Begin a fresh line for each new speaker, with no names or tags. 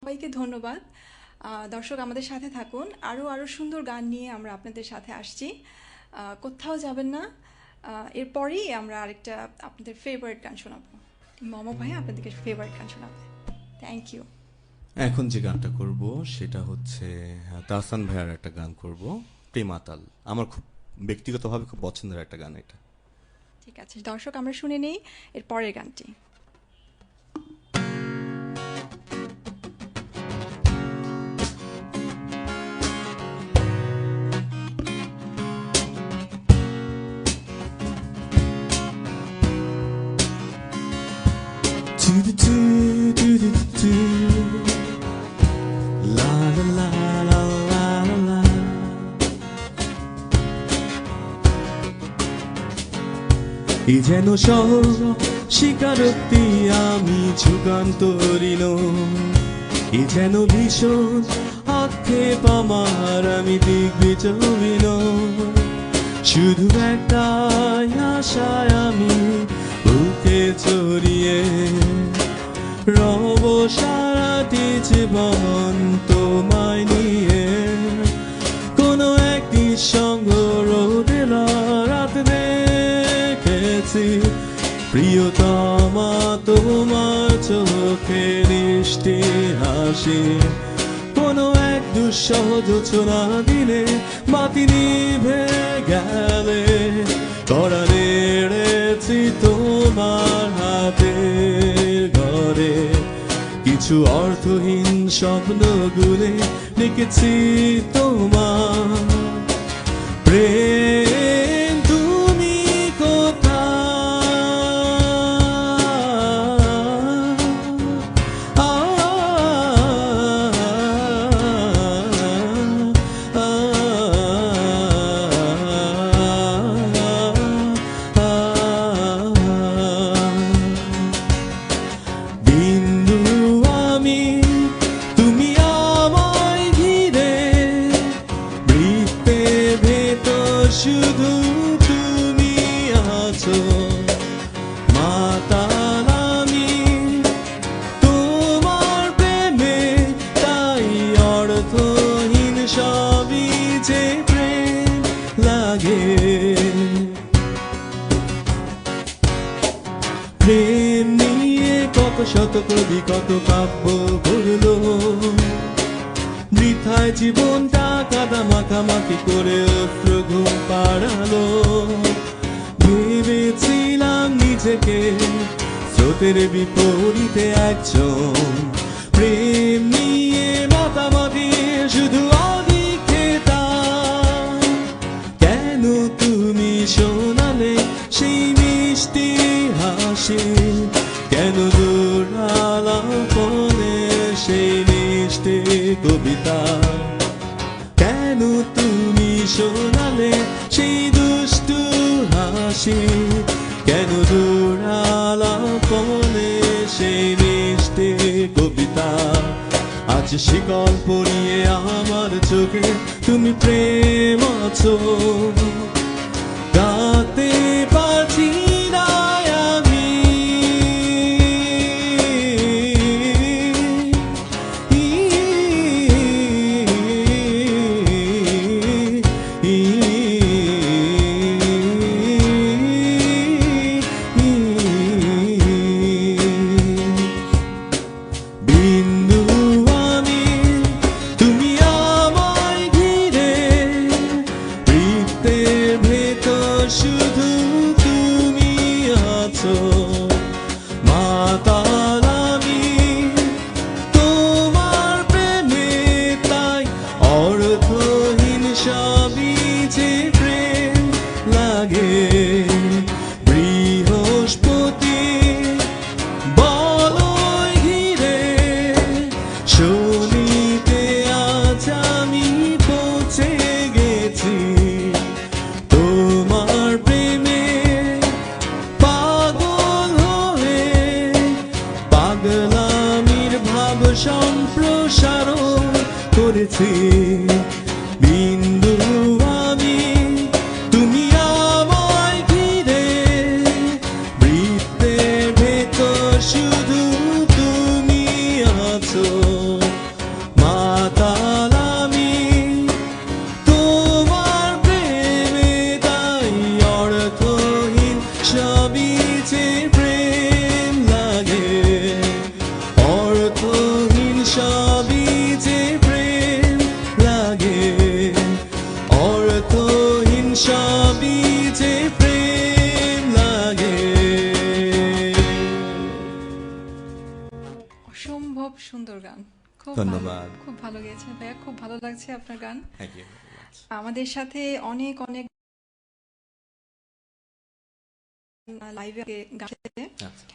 সবাইকে ধন্যবাদ। দর্শক আমাদের সাথে থাকুন, আরও সুন্দর গান নিয়ে আমরা আপনাদের সাথে আসছি। কোথাও যাবেন না। এরপরেই আমরা আরেকটা আপনাদের ফেভারিট গান শোনাবো। মম ভাই আপনাদেরকে ফেভারিট গান শোনাবে। Thank you.
এখন যে গানটা করব সেটা হচ্ছে তাহসান ভাইয়ার একটা গান করব, প্রেমাতাল। আমার খুব ব্যক্তিগতভাবে খুব পছন্দের একটা গান এটা।
ঠিক আছে দর্শক, আমরা শুনে নেই এর পরের গানটি।
এ যেন শহর স্বীকারোক্তি আমি যুগান্তরীণ, এ যেন ভীষণ আক্ষেপ আমার আমি দিগ্বিজহীন। শুধু একটাই আশায় আমি বুকে চড়িয়ে রব সারাটি জীবন তোমায় নিয়ে। কোনো একটি সঙ্গ রোদের রাত দেখেছি প্রিয়তমা তোমার চোখে দৃষ্টি হাসি। কোনো এক দুঃসহ জোছনা দিনে বাতি নিভে গেলে করা নেড়েছি তোমার হাতের ঘরে। কিছু অর্থহীন স্বপ্নগুলো লিখেছি তোমার প্রেম। তুমি বিন্দু আমি, তুমি আমায় ঘিরে বৃত্তের ভেতর শুধু তুমি আছো। মাতাল আমি তোমার প্রেমে, তাই অর্থহীন সবই যে প্রেম লাগে। প্রেম নিয়ে কত শত কবি কত কাব্য করলো, বৃথায় জীবনটা কাদা মাখামাখি করে অশ্র ঘুম পাড়ালো। ভেবেছিলাম নিজেকে স্রোতের বিপরীতে একজন, প্রেম নিয়ে মাতামাতি শুধু অধিক্ষেতা। কেন তুমি শোনালে সেই মিষ্টি হাসি, কেন দূরালাপনে সেই মিষ্টি কবিতা। কেন তুমি শোনালে সেই দুষ্টু হাসি, কেন দূরালাপনে সেই মিষ্টি কবিতা। আজ শিকল পরিয়ে আমার চোখে তুমি প্রেম আছো, গাতে পারছি না আমি। বিন্দু আমি, তুমি আমায় ঘিরে বৃত্তের ভেতর শুধু তুমি আছো। মাতাল আমি তোমার প্রেমে, তাই অর্থহীন সবই যে প্রেম লাগে। বৃহস্পতি বলয় ঘিরে শনিতে আজ আমি পৌঁছে গেছি। তোমার প্রেমে পাগল হয়ে পাগলামির ভাব সম্প্রসারণ করেছি। বিন্দু আমি, তুমি আমায় ঘিরে বৃত্তের ভেতর শুধু তুমি আছো। যে প্রেম লাগে, অর্থহীন সবই যে প্রেম লাগে, অর্থহীন সবই যে প্রেম লাগে।
অসম্ভব সুন্দর গান, খুব
ধন্যবাদ।
ভালো, খুব ভালো গেয়েছেন ভাইয়া, খুব ভালো লাগছে আপনার গান।
Thank you.
আমাদের সাথে অনেক অনেক লাইভে গান গেয়েছে।
আচ্ছা।